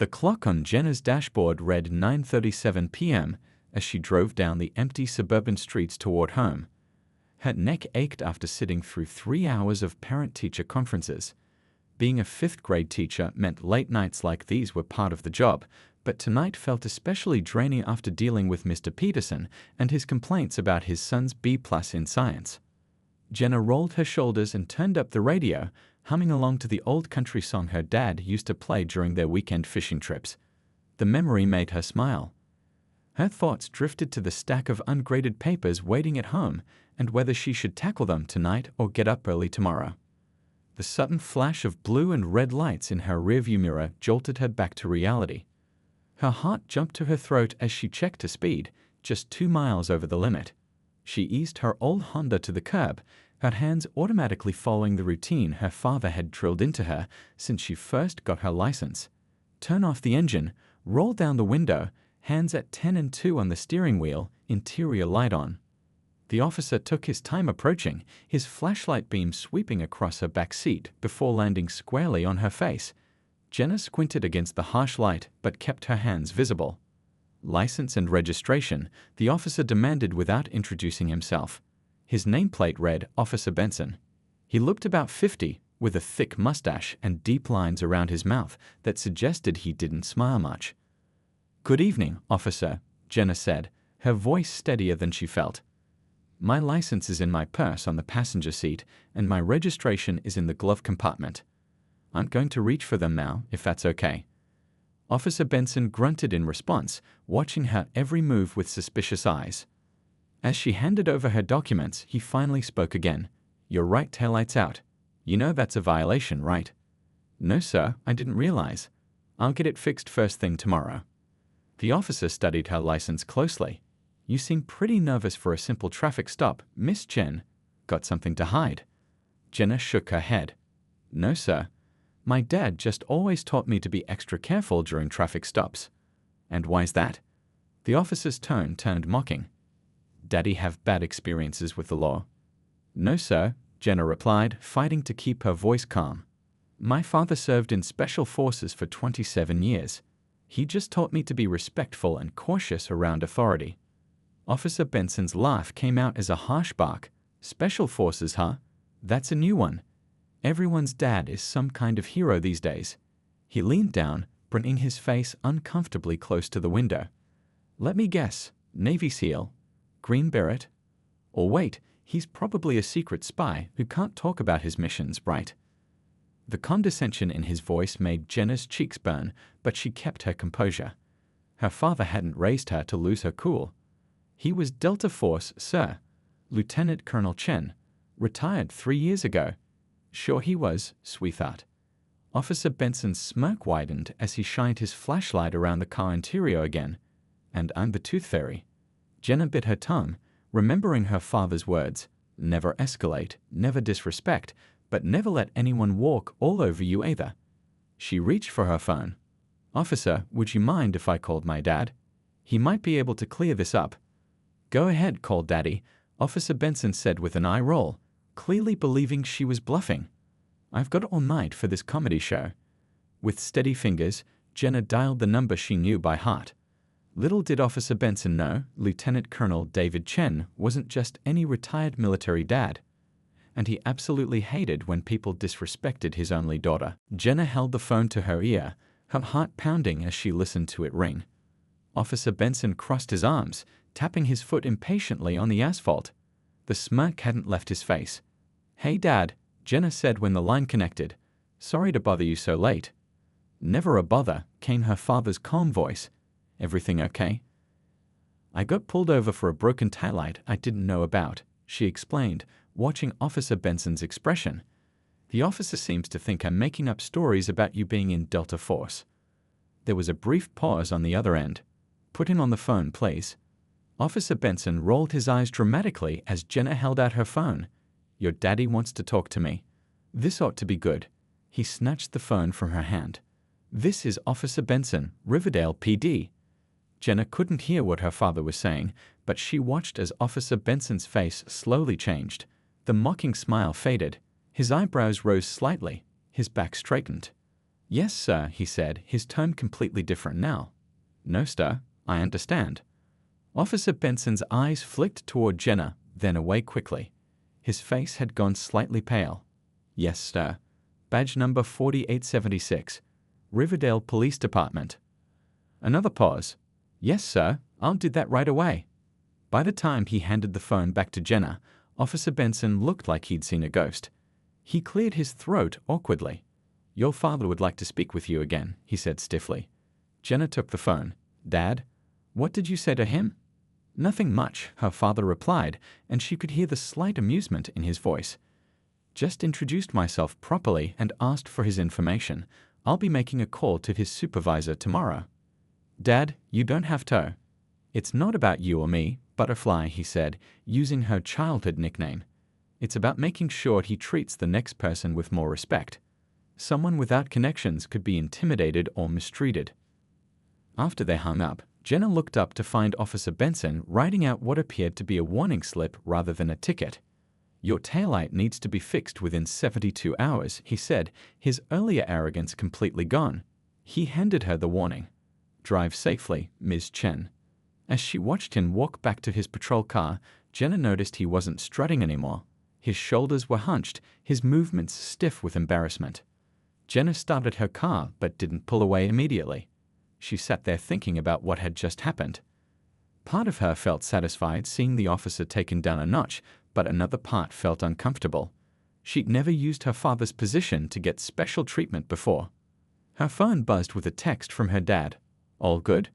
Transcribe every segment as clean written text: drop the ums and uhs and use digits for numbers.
The clock on Jenna's dashboard read 9:37 p.m. as she drove down the empty suburban streets toward home. Her neck ached after sitting through 3 hours of parent-teacher conferences. Being a fifth-grade teacher meant late nights like these were part of the job, but tonight felt especially draining after dealing with Mr. Peterson and his complaints about his son's B+ in science. Jenna rolled her shoulders and turned up the radio, humming along to the old country song her dad used to play during their weekend fishing trips. The memory made her smile. Her thoughts drifted to the stack of ungraded papers waiting at home and whether she should tackle them tonight or get up early tomorrow. The sudden flash of blue and red lights in her rearview mirror jolted her back to reality. Her heart jumped to her throat as she checked her speed, just 2 miles over the limit. She eased her old Honda to the curb, her hands automatically following the routine her father had drilled into her since she first got her license. Turn off the engine, roll down the window, hands at 10 and 2 on the steering wheel, interior light on. The officer took his time approaching, his flashlight beam sweeping across her back seat before landing squarely on her face. Jenna squinted against the harsh light but kept her hands visible. License and registration, the officer demanded without introducing himself. His nameplate read Officer Benson. He looked about 50, with a thick mustache and deep lines around his mouth that suggested he didn't smile much. "Good evening, officer," Jenna said, her voice steadier than she felt. "My license is in my purse on the passenger seat, and my registration is in the glove compartment. I'm going to reach for them now, if that's okay." Officer Benson grunted in response, watching her every move with suspicious eyes. As she handed over her documents, he finally spoke again. "Your right taillight's out. You know that's a violation, right?" "No, sir, I didn't realize. I'll get it fixed first thing tomorrow." The officer studied her license closely. "You seem pretty nervous for a simple traffic stop, Miss Jen. Got something to hide?" Jenna shook her head. "No, sir. My dad just always taught me to be extra careful during traffic stops." "And why's that?" The officer's tone turned mocking. "Daddy have bad experiences with the law?" "No, sir," Jenna replied, fighting to keep her voice calm. "My father served in special forces for 27 years. He just taught me to be respectful and cautious around authority." Officer Benson's laugh came out as a harsh bark. "Special forces, huh? That's a new one. Everyone's dad is some kind of hero these days." He leaned down, bringing his face uncomfortably close to the window. "Let me guess, Navy SEAL? Green Beret? Or wait, he's probably a secret spy who can't talk about his missions, right?" The condescension in his voice made Jenna's cheeks burn, but she kept her composure. Her father hadn't raised her to lose her cool. "He was Delta Force, sir. Lieutenant Colonel Chen. Retired 3 years ago." "Sure he was, sweetheart." Officer Benson's smirk widened as he shined his flashlight around the car interior again. "And I'm the Tooth Fairy." Jenna bit her tongue, remembering her father's words. "Never escalate, never disrespect, but never let anyone walk all over you either." She reached for her phone. "Officer, would you mind if I called my dad? He might be able to clear this up." "Go ahead, call Daddy," Officer Benson said with an eye roll, clearly believing she was bluffing. "I've got all night for this comedy show." With steady fingers, Jenna dialed the number she knew by heart. Little did Officer Benson know, Lieutenant Colonel David Chen wasn't just any retired military dad. And he absolutely hated when people disrespected his only daughter. Jenna held the phone to her ear, her heart pounding as she listened to it ring. Officer Benson crossed his arms, tapping his foot impatiently on the asphalt. The smirk hadn't left his face. "Hey, Dad," Jenna said when the line connected. "Sorry to bother you so late." "Never a bother," came her father's calm voice. "Everything okay?" "I got pulled over for a broken taillight I didn't know about," she explained, watching Officer Benson's expression. "The officer seems to think I'm making up stories about you being in Delta Force." There was a brief pause on the other end. "Put him on the phone, please." Officer Benson rolled his eyes dramatically as Jenna held out her phone. "Your daddy wants to talk to me. This ought to be good." He snatched the phone from her hand. "This is Officer Benson, Riverdale PD." Jenna couldn't hear what her father was saying, but she watched as Officer Benson's face slowly changed. The mocking smile faded. His eyebrows rose slightly. His back straightened. Yes, sir, he said, his tone completely different now. No, sir, I understand. Officer Benson's eyes flicked toward Jenna, then away quickly. His face had gone slightly pale. Yes, sir. Badge number 4876. Riverdale Police Department. Another pause. Yes, sir, I'll do that right away. By the time he handed the phone back to Jenna, Officer Benson looked like he'd seen a ghost. He cleared his throat awkwardly. Your father would like to speak with you again, he said stiffly. Jenna took the phone. Dad, what did you say to him? Nothing much, her father replied, and she could hear the slight amusement in his voice. Just introduced myself properly and asked for his information. I'll be making a call to his supervisor tomorrow. Dad, you don't have to. It's not about you or me, Butterfly, he said, using her childhood nickname. It's about making sure he treats the next person with more respect. Someone without connections could be intimidated or mistreated. After they hung up, Jenna looked up to find Officer Benson writing out what appeared to be a warning slip rather than a ticket. Your taillight needs to be fixed within 72 hours, he said, his earlier arrogance completely gone. He handed her the warning. Drive safely, Ms. Chen. As she watched him walk back to his patrol car, Jenna noticed he wasn't strutting anymore. His shoulders were hunched, his movements stiff with embarrassment. Jenna started her car but didn't pull away immediately. She sat there thinking about what had just happened. Part of her felt satisfied seeing the officer taken down a notch, but another part felt uncomfortable. She'd never used her father's position to get special treatment before. Her phone buzzed with a text from her dad. All good?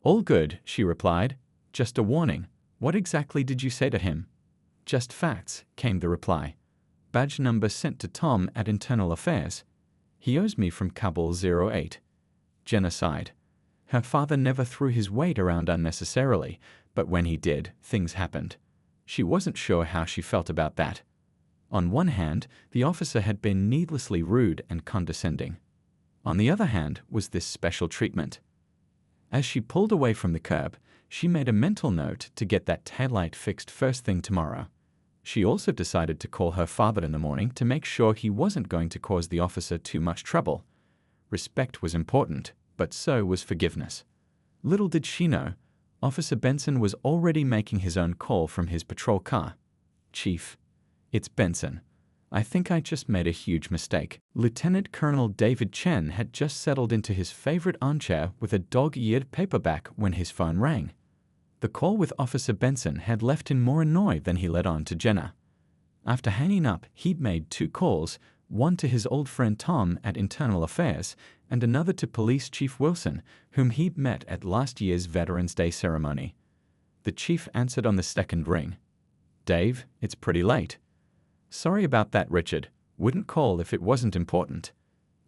All good, she replied. Just a warning. What exactly did you say to him? Just facts, came the reply. Badge number sent to Tom at Internal Affairs. He owes me from Kabul 08. Jenna sighed. Her father never threw his weight around unnecessarily, but when he did, things happened. She wasn't sure how she felt about that. On one hand, the officer had been needlessly rude and condescending. On the other hand was this special treatment. As she pulled away from the curb, she made a mental note to get that taillight fixed first thing tomorrow. She also decided to call her father in the morning to make sure he wasn't going to cause the officer too much trouble. Respect was important, but so was forgiveness. Little did she know, Officer Benson was already making his own call from his patrol car. Chief, it's Benson. I think I just made a huge mistake. Lieutenant Colonel David Chen had just settled into his favorite armchair with a dog-eared paperback when his phone rang. The call with Officer Benson had left him more annoyed than he let on to Jenna. After hanging up, he'd made 2 calls, one to his old friend Tom at Internal Affairs, and another to Police Chief Wilson, whom he'd met at last year's Veterans Day ceremony. The chief answered on the second ring. Dave, it's pretty late. Sorry about that, Richard. Wouldn't call if it wasn't important.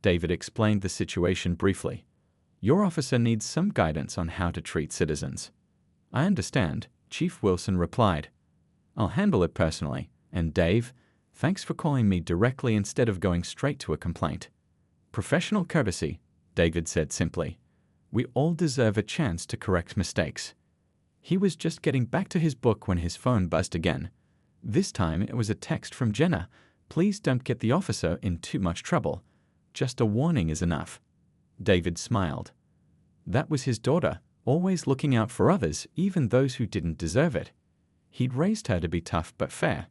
David explained the situation briefly. Your officer needs some guidance on how to treat citizens. I understand, Chief Wilson replied. I'll handle it personally. And Dave, thanks for calling me directly instead of going straight to a complaint. Professional courtesy, David said simply. We all deserve a chance to correct mistakes. He was just getting back to his book when his phone buzzed again. This time it was a text from Jenna. Please don't get the officer in too much trouble. Just a warning is enough. David smiled. That was his daughter, always looking out for others, even those who didn't deserve it. He'd raised her to be tough but fair.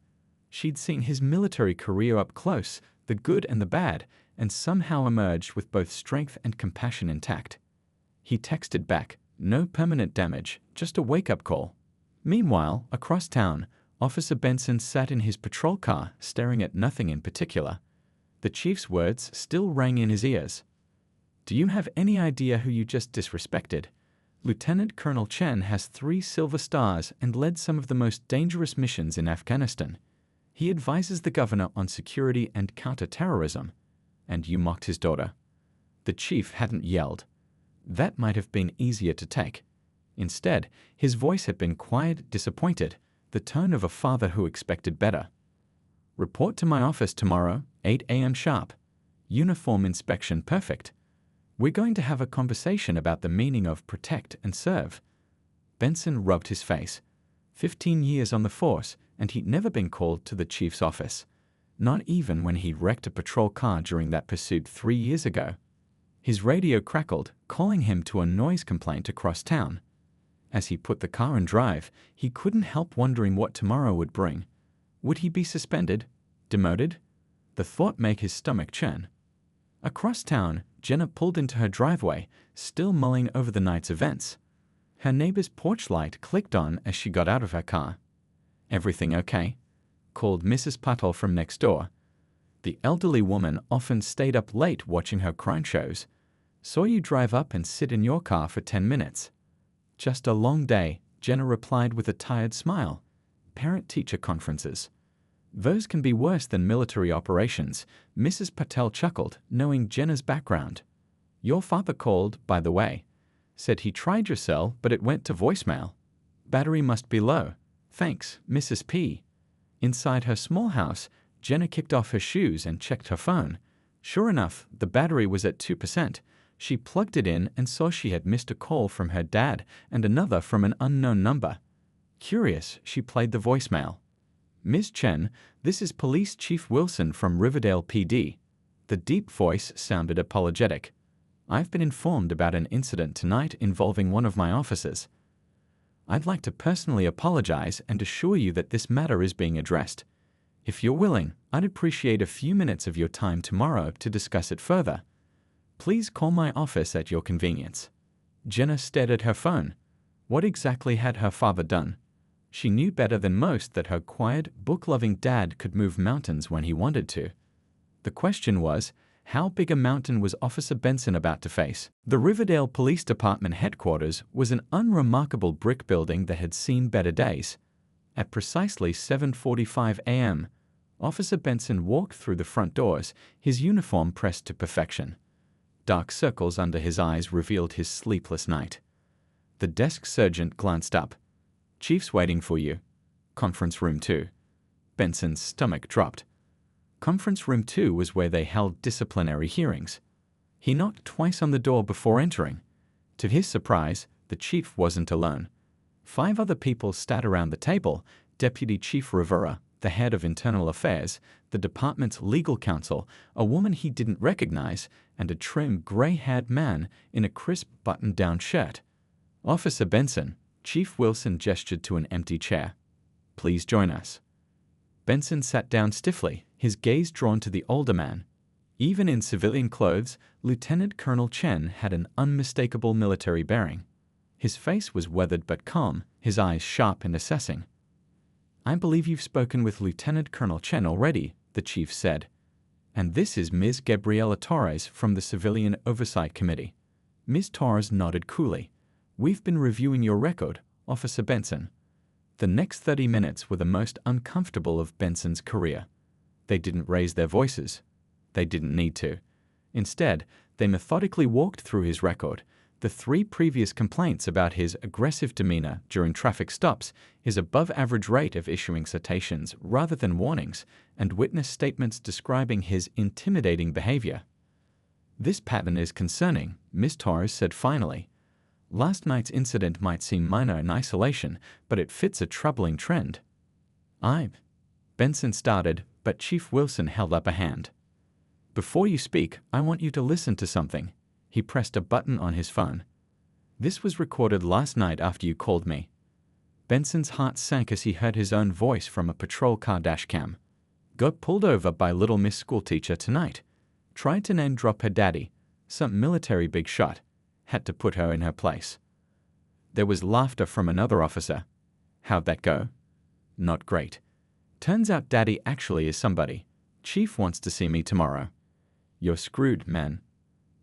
She'd seen his military career up close, the good and the bad, and somehow emerged with both strength and compassion intact. He texted back, no permanent damage, just a wake-up call. Meanwhile, across town, Officer Benson sat in his patrol car, staring at nothing in particular. The chief's words still rang in his ears. Do you have any idea who you just disrespected? Lieutenant Colonel Chen has 3 silver stars and led some of the most dangerous missions in Afghanistan. He advises the governor on security and counter-terrorism. And you mocked his daughter. The chief hadn't yelled. That might have been easier to take. Instead, his voice had been quiet, disappointed, the tone of a father who expected better. Report to my office tomorrow, 8 a.m. sharp. Uniform inspection perfect. We're going to have a conversation about the meaning of protect and serve. Benson rubbed his face. 15 years on the force, and he'd never been called to the chief's office. Not even when he wrecked a patrol car during that pursuit 3 years ago. His radio crackled, calling him to a noise complaint across town. As he put the car in drive, he couldn't help wondering what tomorrow would bring. Would he be suspended? Demoted? The thought made his stomach churn. Across town, Jenna pulled into her driveway, still mulling over the night's events. Her neighbor's porch light clicked on as she got out of her car. "Everything okay?" called Mrs. Patel from next door. The elderly woman often stayed up late watching her crime shows. "Saw you drive up and sit in your car for 10 minutes. "Just a long day," Jenna replied with a tired smile. "Parent-teacher conferences. Those can be worse than military operations," Mrs. Patel chuckled, knowing Jenna's background. "Your father called, by the way. Said he tried your cell, but it went to voicemail. Battery must be low. Thanks, Mrs. P." Inside her small house, Jenna kicked off her shoes and checked her phone. Sure enough, the battery was at 2%. She plugged it in and saw she had missed a call from her dad and another from an unknown number. Curious, she played the voicemail. "Ms. Chen, this is Police Chief Wilson from Riverdale PD." The deep voice sounded apologetic. "I've been informed about an incident tonight involving one of my officers. I'd like to personally apologize and assure you that this matter is being addressed. If you're willing, I'd appreciate a few minutes of your time tomorrow to discuss it further. Please call my office at your convenience." Jenna stared at her phone. What exactly had her father done? She knew better than most that her quiet, book-loving dad could move mountains when he wanted to. The question was, how big a mountain was Officer Benson about to face? The Riverdale Police Department headquarters was an unremarkable brick building that had seen better days. At precisely 7:45 a.m., Officer Benson walked through the front doors, his uniform pressed to perfection. Dark circles under his eyes revealed his sleepless night. The desk sergeant glanced up. "Chief's waiting for you. Conference room 2. Benson's stomach dropped. Conference room 2 was where they held disciplinary hearings. He knocked twice on the door before entering. To his surprise, the chief wasn't alone. 5 other people sat around the table: Deputy Chief Rivera, the head of internal affairs, the department's legal counsel, a woman he didn't recognize, and a trim, gray-haired man in a crisp button-down shirt. "Officer Benson," Chief Wilson gestured to an empty chair. "Please join us." Benson sat down stiffly, his gaze drawn to the older man. Even in civilian clothes, Lieutenant Colonel Chen had an unmistakable military bearing. His face was weathered but calm, his eyes sharp and assessing. "I believe you've spoken with Lieutenant Colonel Chen already," the chief said. "And this is Ms. Gabriela Torres from the Civilian Oversight Committee." Ms. Torres nodded coolly. "We've been reviewing your record, Officer Benson." The next 30 minutes were the most uncomfortable of Benson's career. They didn't raise their voices. They didn't need to. Instead, they methodically walked through his record, the 3 previous complaints about his aggressive demeanor during traffic stops, his above-average rate of issuing citations rather than warnings, and witness statements describing his intimidating behavior. "This pattern is concerning," Ms. Torres said finally. "Last night's incident might seem minor in isolation, but it fits a troubling trend." Benson started, but Chief Wilson held up a hand. "Before you speak, I want you to listen to something." He pressed a button on his phone. "This was recorded last night after you called me." Benson's heart sank as he heard his own voice from a patrol car dashcam. "Got pulled over by Little Miss Schoolteacher tonight. Tried to name drop her daddy. Some military big shot. Had to put her in her place." There was laughter from another officer. "How'd that go?" "Not great. Turns out Daddy actually is somebody. Chief wants to see me tomorrow." "You're screwed, man."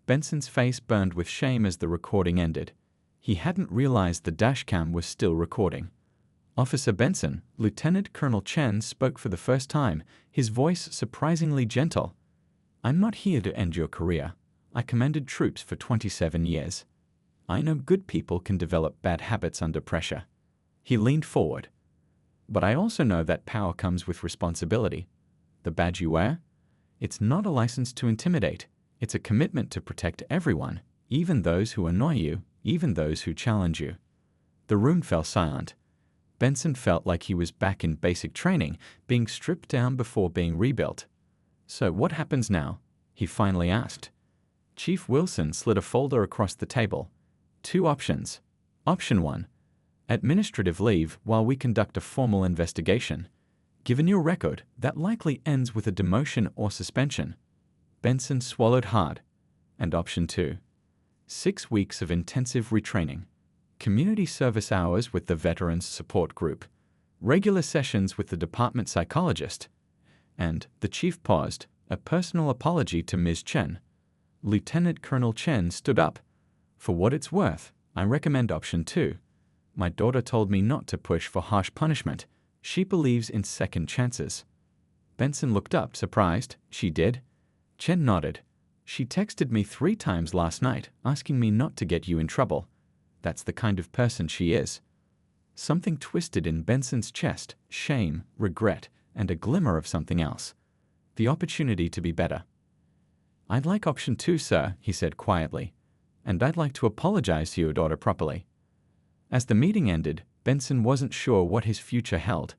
Benson's face burned with shame as the recording ended. He hadn't realized the dashcam was still recording. "Officer Benson," Lieutenant Colonel Chen spoke for the first time, his voice surprisingly gentle. "I'm not here to end your career. I commanded troops for 27 years. I know good people can develop bad habits under pressure." He leaned forward. "But I also know that power comes with responsibility. The badge you wear? It's not a license to intimidate. It's a commitment to protect everyone, even those who annoy you, even those who challenge you." The room fell silent. Benson felt like he was back in basic training, being stripped down before being rebuilt. "So what happens now?" he finally asked. Chief Wilson slid a folder across the table. 2 options. Option 1. Administrative leave while we conduct a formal investigation. Given your record, that likely ends with a demotion or suspension. Benson swallowed hard. And option 2. 6 weeks of intensive retraining. Community service hours with the Veterans Support Group. Regular sessions with the department psychologist. And, the chief paused, a personal apology to Ms. Chen. Lieutenant Colonel Chen stood up. For what it's worth, I recommend option 2. My daughter told me not to push for harsh punishment. She believes in second chances. Benson looked up, surprised. She did? Chen nodded. She texted me 3 times last night, asking me not to get you in trouble. That's the kind of person she is. Something twisted in Benson's chest, shame, regret, and a glimmer of something else. The opportunity to be better. I'd like option 2, sir, he said quietly. And I'd like to apologize to your daughter properly. As the meeting ended, Benson wasn't sure what his future held.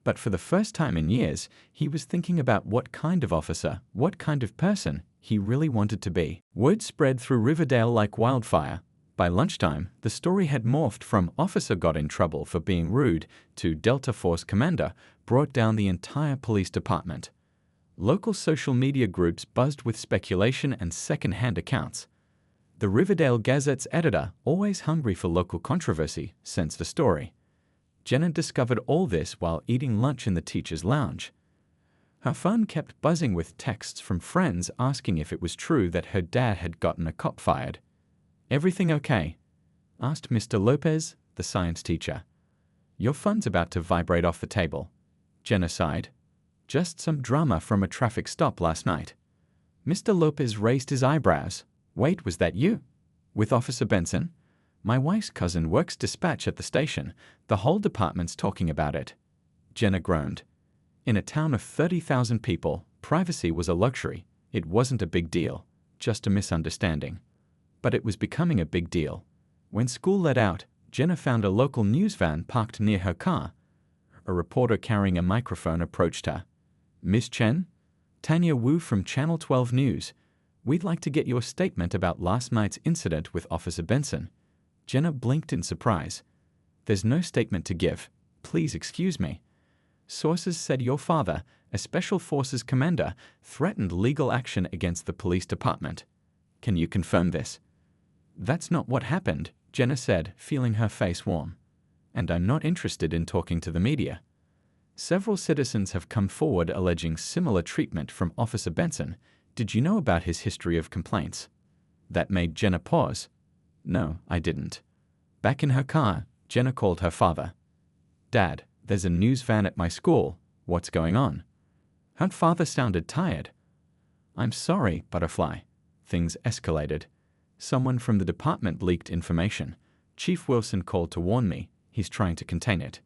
But for the first time in years, he was thinking about what kind of officer, what kind of person he really wanted to be. Word spread through Riverdale like wildfire. By lunchtime, the story had morphed from officer got in trouble for being rude to Delta Force commander brought down the entire police department. Local social media groups buzzed with speculation and second-hand accounts. The Riverdale Gazette's editor, always hungry for local controversy, sensed a story. Jenna discovered all this while eating lunch in the teacher's lounge. Her phone kept buzzing with texts from friends asking if it was true that her dad had gotten a cop fired. "Everything okay?" asked Mr. Lopez, the science teacher. "Your phone's about to vibrate off the table." Jenna sighed. "Just some drama from a traffic stop last night." Mr. Lopez raised his eyebrows. "Wait, was that you? With Officer Benson? My wife's cousin works dispatch at the station. The whole department's talking about it." Jenna groaned. In a town of 30,000 people, privacy was a luxury. It wasn't a big deal, just a misunderstanding. But it was becoming a big deal. When school let out, Jenna found a local news van parked near her car. A reporter carrying a microphone approached her. "Miss Chen? Tanya Wu from Channel 12 News. We'd like to get your statement about last night's incident with Officer Benson." Jenna blinked in surprise. "There's no statement to give. Please excuse me. Sources said your father, a Special Forces commander, threatened legal action against the police department. Can you confirm this?" "That's not what happened," Jenna said, feeling her face warm. "And I'm not interested in talking to the media." Several citizens have come forward alleging similar treatment from Officer Benson. Did you know about his history of complaints? That made Jenna pause. "No, I didn't." Back in her car, Jenna called her father. "Dad, there's a news van at my school. What's going on?" Her father sounded tired. "I'm sorry, Butterfly." Things escalated. "Someone from the department leaked information. Chief Wilson called to warn me. He's trying to contain it."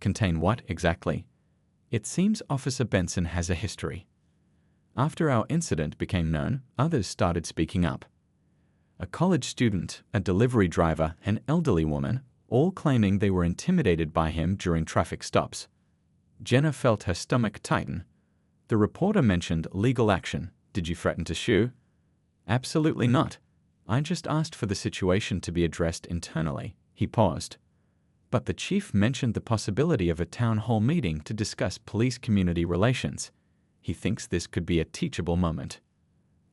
"Contain what, exactly?" "It seems Officer Benson has a history." After our incident became known, others started speaking up. A college student, a delivery driver, an elderly woman, all claiming they were intimidated by him during traffic stops. Jenna felt her stomach tighten. The reporter mentioned legal action. "Did you threaten to sue?" "Absolutely not. I just asked for the situation to be addressed internally." He paused. "But the chief mentioned the possibility of a town hall meeting to discuss police-community relations. He thinks this could be a teachable moment."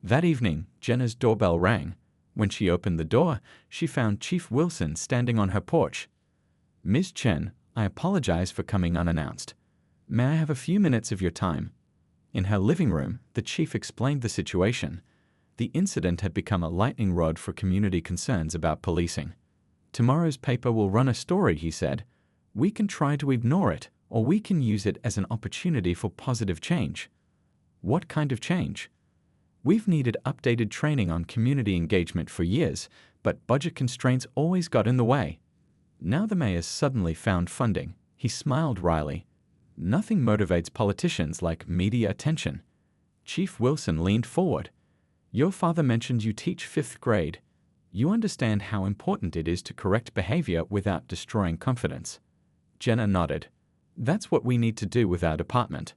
That evening, Jenna's doorbell rang. When she opened the door, she found Chief Wilson standing on her porch. "Ms. Chen, I apologize for coming unannounced. May I have a few minutes of your time?" In her living room, the chief explained the situation. The incident had become a lightning rod for community concerns about policing. "Tomorrow's paper will run a story," he said. "We can try to ignore it, or we can use it as an opportunity for positive change." "What kind of change?" "We've needed updated training on community engagement for years, but budget constraints always got in the way. Now the mayor's suddenly found funding." He smiled wryly. "Nothing motivates politicians like media attention." Chief Wilson leaned forward. "Your father mentioned you teach 5th grade. You understand how important it is to correct behavior without destroying confidence." Jenna nodded. "That's what we need to do with our department.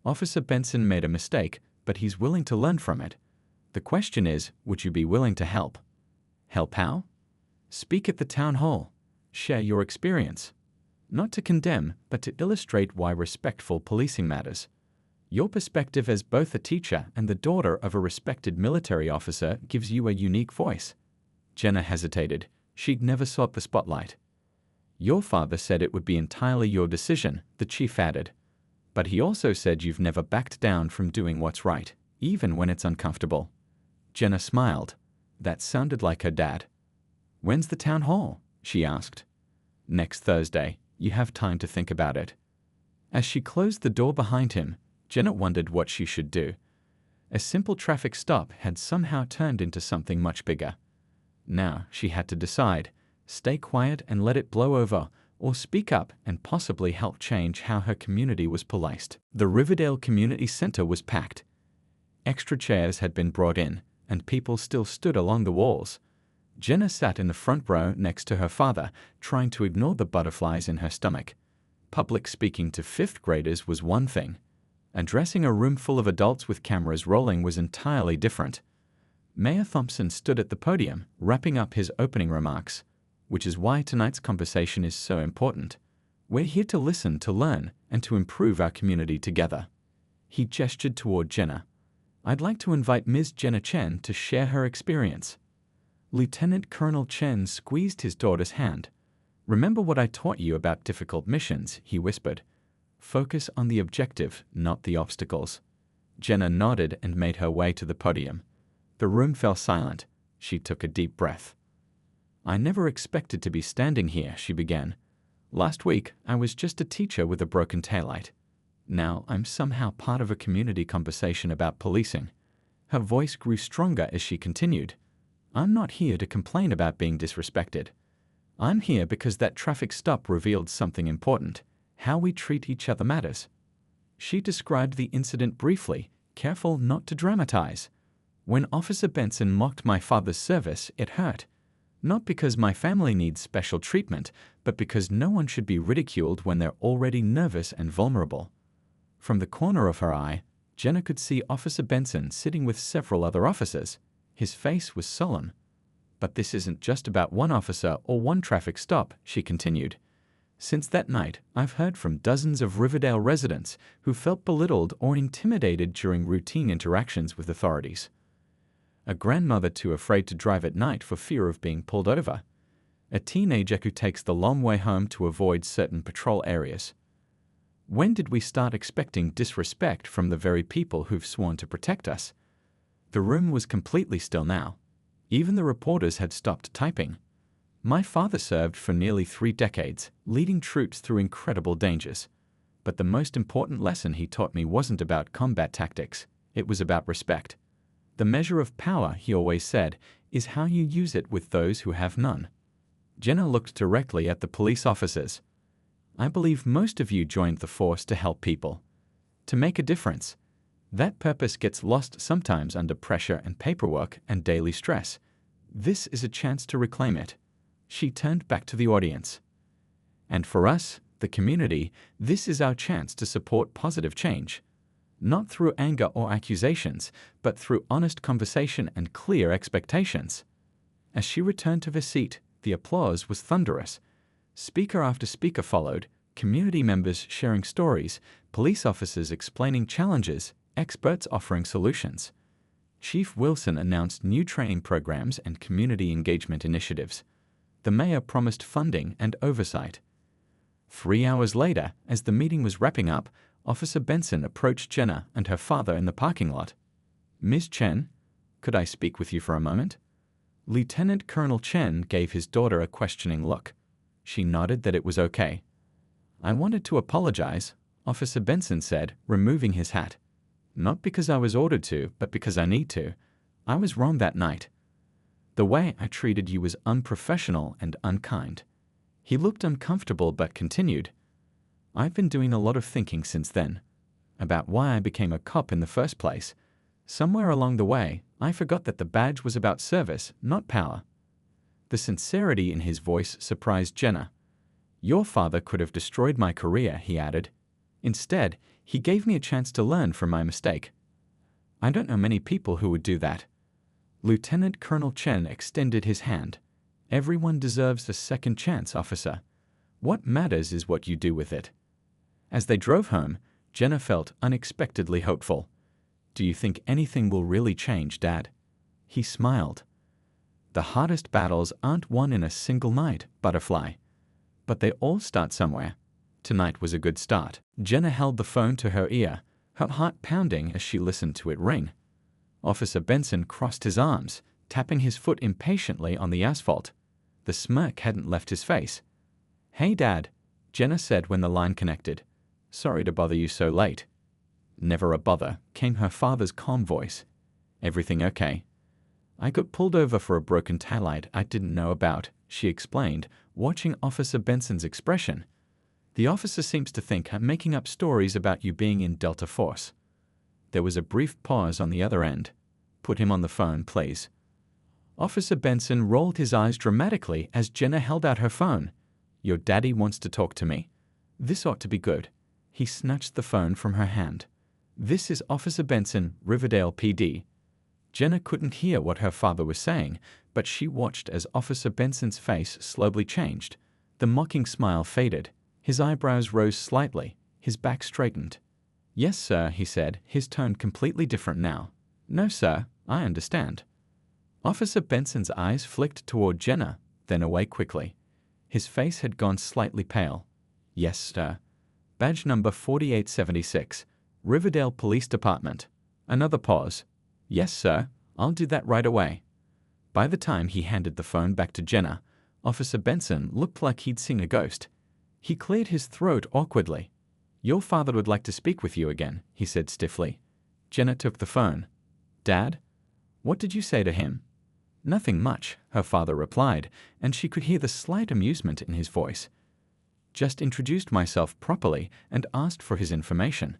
Officer Benson made a mistake, but he's willing to learn from it. The question is, would you be willing to help? Help how? Speak at the town hall. Share your experience. Not to condemn, but to illustrate why respectful policing matters. Your perspective as both a teacher and the daughter of a respected military officer gives you a unique voice. Jenna hesitated. She'd never sought the spotlight. Your father said it would be entirely your decision, the chief added. But he also said you've never backed down from doing what's right, even when it's uncomfortable. Jenna smiled. That sounded like her dad. When's the town hall? She asked. Next Thursday. You have time to think about it. As she closed the door behind him, Jenna wondered what she should do. A simple traffic stop had somehow turned into something much bigger. Now she had to decide, stay quiet and let it blow over, or speak up and possibly help change how her community was policed. The Riverdale Community Center was packed. Extra chairs had been brought in, and people still stood along the walls. Jenna sat in the front row next to her father, trying to ignore the butterflies in her stomach. Public speaking to fifth graders was one thing. Addressing a room full of adults with cameras rolling was entirely different. Mayor Thompson stood at the podium, wrapping up his opening remarks, which is why tonight's conversation is so important. We're here to listen, to learn, and to improve our community together. He gestured toward Jenna. I'd like to invite Ms. Jenna Chen to share her experience. Lieutenant Colonel Chen squeezed his daughter's hand. Remember what I taught you about difficult missions, he whispered. Focus on the objective, not the obstacles. Jenna nodded and made her way to the podium. The room fell silent. She took a deep breath. I never expected to be standing here, she began. Last week, I was just a teacher with a broken taillight. Now I'm somehow part of a community conversation about policing. Her voice grew stronger as she continued. I'm not here to complain about being disrespected. I'm here because that traffic stop revealed something important. How we treat each other matters. She described the incident briefly, careful not to dramatize. When Officer Benson mocked my father's service, it hurt. Not because my family needs special treatment, but because no one should be ridiculed when they're already nervous and vulnerable. From the corner of her eye, Jenna could see Officer Benson sitting with several other officers. His face was solemn. But this isn't just about one officer or one traffic stop, she continued. Since that night, I've heard from dozens of Riverdale residents who felt belittled or intimidated during routine interactions with authorities. A grandmother too afraid to drive at night for fear of being pulled over. A teenager who takes the long way home to avoid certain patrol areas. When did we start expecting disrespect from the very people who've sworn to protect us? The room was completely still now. Even the reporters had stopped typing. My father served for nearly 3 decades, leading troops through incredible dangers. But the most important lesson he taught me wasn't about combat tactics. It was about respect. The measure of power, he always said, is how you use it with those who have none. Jenna looked directly at the police officers. I believe most of you joined the force to help people. To make a difference. That purpose gets lost sometimes under pressure and paperwork and daily stress. This is a chance to reclaim it. She turned back to the audience. And for us, the community, this is our chance to support positive change. Not through anger or accusations, but through honest conversation and clear expectations. As she returned to her seat, the applause was thunderous. Speaker after speaker followed, community members sharing stories, police officers explaining challenges, experts offering solutions. Chief Wilson announced new training programs and community engagement initiatives. The mayor promised funding and oversight. 3 hours later, as the meeting was wrapping up, Officer Benson approached Jenna and her father in the parking lot. Ms. Chen, could I speak with you for a moment? Lieutenant Colonel Chen gave his daughter a questioning look. She nodded that it was okay. I wanted to apologize, Officer Benson said, removing his hat. Not because I was ordered to, but because I need to. I was wrong that night. The way I treated you was unprofessional and unkind. He looked uncomfortable but continued. I've been doing a lot of thinking since then. About why I became a cop in the first place. Somewhere along the way, I forgot that the badge was about service, not power. The sincerity in his voice surprised Jenna. Your father could have destroyed my career, he added. Instead, he gave me a chance to learn from my mistake. I don't know many people who would do that. Lieutenant Colonel Chen extended his hand. "Everyone deserves a second chance, officer. What matters is what you do with it." As they drove home, Jenna felt unexpectedly hopeful. "Do you think anything will really change, Dad?" He smiled. "The hardest battles aren't won in a single night, Butterfly. But they all start somewhere. Tonight was a good start." Jenna held the phone to her ear, her heart pounding as she listened to it ring. Officer Benson crossed his arms, tapping his foot impatiently on the asphalt. The smirk hadn't left his face. "Hey, Dad," Jenna said when the line connected. "Sorry to bother you so late." "Never a bother," came her father's calm voice. "Everything okay?" "I got pulled over for a broken taillight I didn't know about," she explained, watching Officer Benson's expression. "The officer seems to think I'm making up stories about you being in Delta Force." There was a brief pause on the other end. "Put him on the phone, please." Officer Benson rolled his eyes dramatically as Jenna held out her phone. "Your daddy wants to talk to me. This ought to be good." He snatched the phone from her hand. "This is Officer Benson, Riverdale PD." Jenna couldn't hear what her father was saying, but she watched as Officer Benson's face slowly changed. The mocking smile faded. His eyebrows rose slightly. His back straightened. "Yes, sir," he said, his tone completely different now. "No, sir, I understand." Officer Benson's eyes flicked toward Jenna, then away quickly. His face had gone slightly pale. "Yes, sir. Badge number 4876, Riverdale Police Department." Another pause. "Yes, sir, I'll do that right away." By the time he handed the phone back to Jenna, Officer Benson looked like he'd seen a ghost. He cleared his throat awkwardly. "Your father would like to speak with you again," he said stiffly. Jenna took the phone. "Dad? What did you say to him?" "Nothing much," her father replied, and she could hear the slight amusement in his voice. "Just introduced myself properly and asked for his information.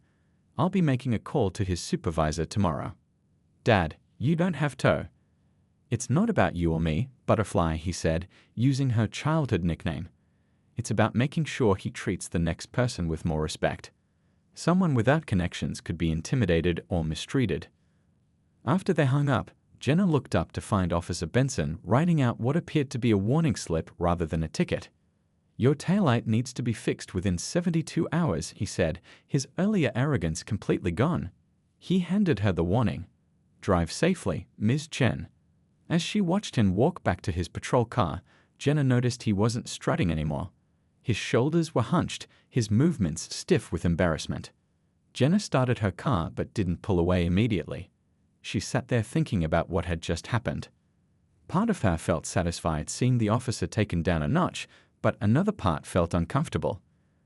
I'll be making a call to his supervisor tomorrow." "Dad, you don't have to." "It's not about you or me, Butterfly," he said, using her childhood nickname. "It's about making sure he treats the next person with more respect. Someone without connections could be intimidated or mistreated." After they hung up, Jenna looked up to find Officer Benson writing out what appeared to be a warning slip rather than a ticket. "Your taillight needs to be fixed within 72 hours, he said, his earlier arrogance completely gone. He handed her the warning. "Drive safely, Ms. Chen." As she watched him walk back to his patrol car, Jenna noticed he wasn't strutting anymore. His shoulders were hunched, his movements stiff with embarrassment. Jenna started her car but didn't pull away immediately. She sat there thinking about what had just happened. Part of her felt satisfied seeing the officer taken down a notch, but another part felt uncomfortable.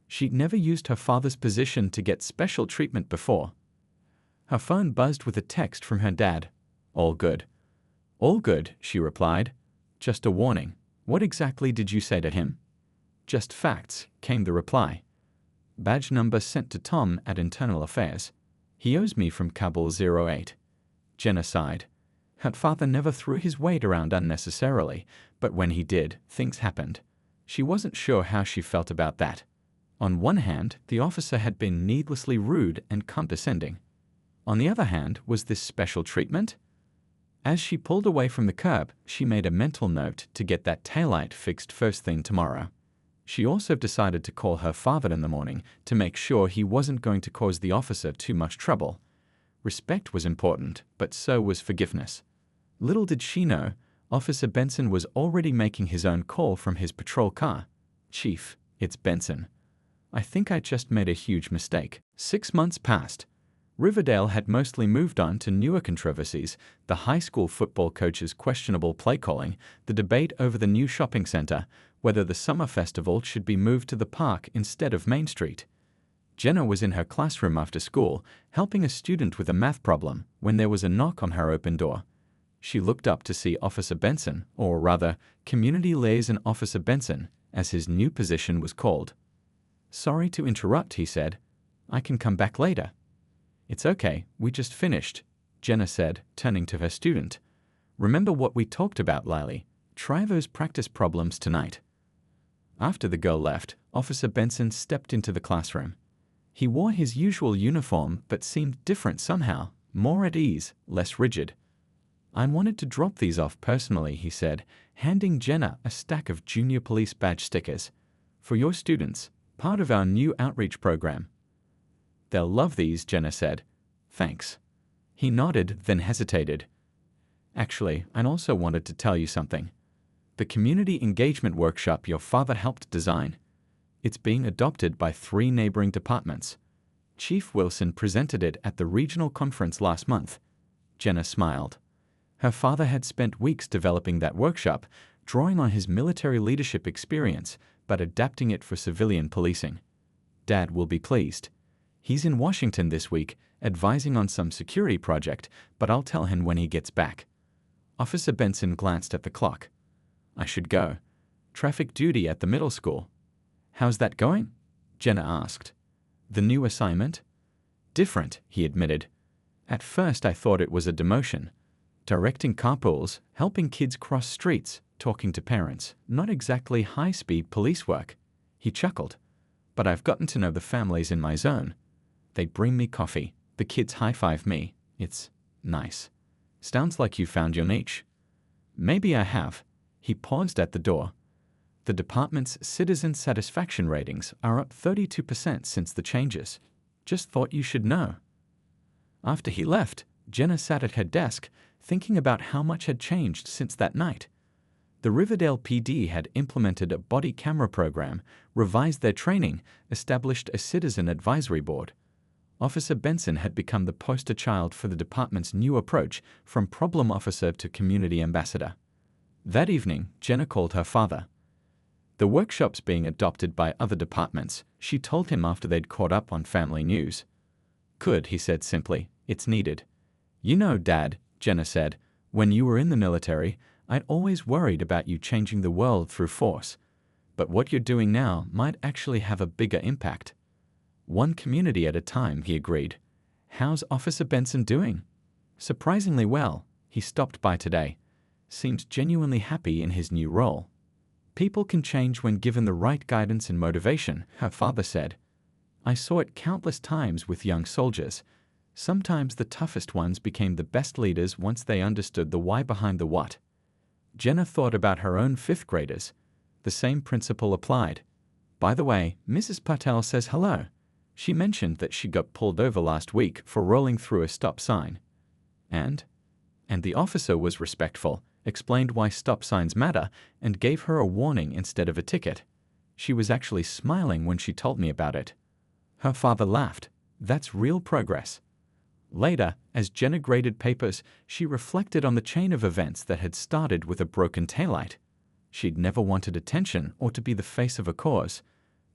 She'd never used her father's position to get special treatment before. Her phone buzzed with a text from her dad. "All good." "All good," she replied. "Just a warning. What exactly did you say to him?" "Just facts," came the reply. "Badge number sent to Tom at Internal Affairs. He owes me from Kabul 08. Jenna sighed. Her father never threw his weight around unnecessarily, but when he did, things happened. She wasn't sure how she felt about that. On one hand, the officer had been needlessly rude and condescending. On the other hand, was this special treatment? As she pulled away from the curb, she made a mental note to get that taillight fixed first thing tomorrow. She also decided to call her father in the morning to make sure he wasn't going to cause the officer too much trouble. Respect was important, but so was forgiveness. Little did she know, Officer Benson was already making his own call from his patrol car. "Chief, it's Benson. I think I just made a huge mistake." 6 months passed. Riverdale had mostly moved on to newer controversies, the high school football coach's questionable play calling, the debate over the new shopping center, whether the summer festival should be moved to the park instead of Main Street. Jenna was in her classroom after school, helping a student with a math problem, when there was a knock on her open door. She looked up to see Officer Benson, or rather, Community Liaison Officer Benson, as his new position was called. "Sorry to interrupt," he said. "I can come back later." "It's okay, we just finished," Jenna said, turning to her student. "Remember what we talked about, Lily. Try those practice problems tonight." After the girl left, Officer Benson stepped into the classroom. He wore his usual uniform but seemed different somehow, more at ease, less rigid. "I wanted to drop these off personally," he said, handing Jenna a stack of junior police badge stickers. "For your students, part of our new outreach program." "They'll love these," Jenna said. "Thanks." He nodded, then hesitated. "Actually, I also wanted to tell you something. The community engagement workshop your father helped design. It's being adopted by 3 neighboring departments. Chief Wilson presented it at the regional conference last month." Jenna smiled. Her father had spent weeks developing that workshop, drawing on his military leadership experience, but adapting it for civilian policing. "Dad will be pleased. He's in Washington this week, advising on some security project, but I'll tell him when he gets back." Officer Benson glanced at the clock. "I should go. Traffic duty at the middle school." "How's that going?" Jenna asked. "The new assignment?" "Different," he admitted. "At first I thought it was a demotion. Directing carpools, helping kids cross streets, talking to parents, not exactly high-speed police work." He chuckled. "But I've gotten to know the families in my zone. They bring me coffee. The kids high-five me. It's nice. Sounds like you found your niche." "Maybe I have." He paused at the door. "The department's citizen satisfaction ratings are up 32% since the changes. Just thought you should know." After he left, Jenna sat at her desk, thinking about how much had changed since that night. The Riverdale PD had implemented a body camera program, revised their training, established a citizen advisory board. Officer Benson had become the poster child for the department's new approach from problem officer to community ambassador. That evening, Jenna called her father. "The workshop's being adopted by other departments," she told him after they'd caught up on family news. "Good," he said simply. "It's needed." "You know, Dad," Jenna said, "when you were in the military, I'd always worried about you changing the world through force. But what you're doing now might actually have a bigger impact." "One community at a time," he agreed. "How's Officer Benson doing?" "Surprisingly well. He stopped by today. Seems genuinely happy in his new role." "People can change when given the right guidance and motivation," her father said. "I saw it countless times with young soldiers. Sometimes the toughest ones became the best leaders once they understood the why behind the what." Jenna thought about her own 5th graders. The same principle applied. "By the way, Mrs. Patel says hello. She mentioned that she got pulled over last week for rolling through a stop sign." And the officer was respectful, explained why stop signs matter, and gave her a warning instead of a ticket. She was actually smiling when she told me about it. Her father laughed. "That's real progress." Later, as Jenna graded papers, she reflected on the chain of events that had started with a broken taillight. She'd never wanted attention or to be the face of a cause,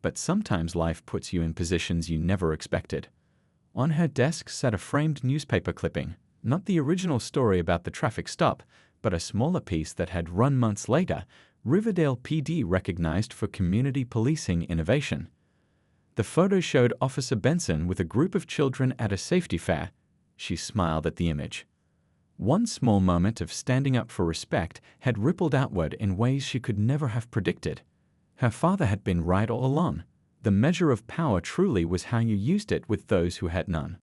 but sometimes life puts you in positions you never expected. On her desk sat a framed newspaper clipping, not the original story about the traffic stop, but a smaller piece that had run months later, Riverdale PD recognized for community policing innovation. The photo showed Officer Benson with a group of children at a safety fair. She smiled at the image. One small moment of standing up for respect had rippled outward in ways she could never have predicted. Her father had been right all along. The measure of power truly was how you used it with those who had none.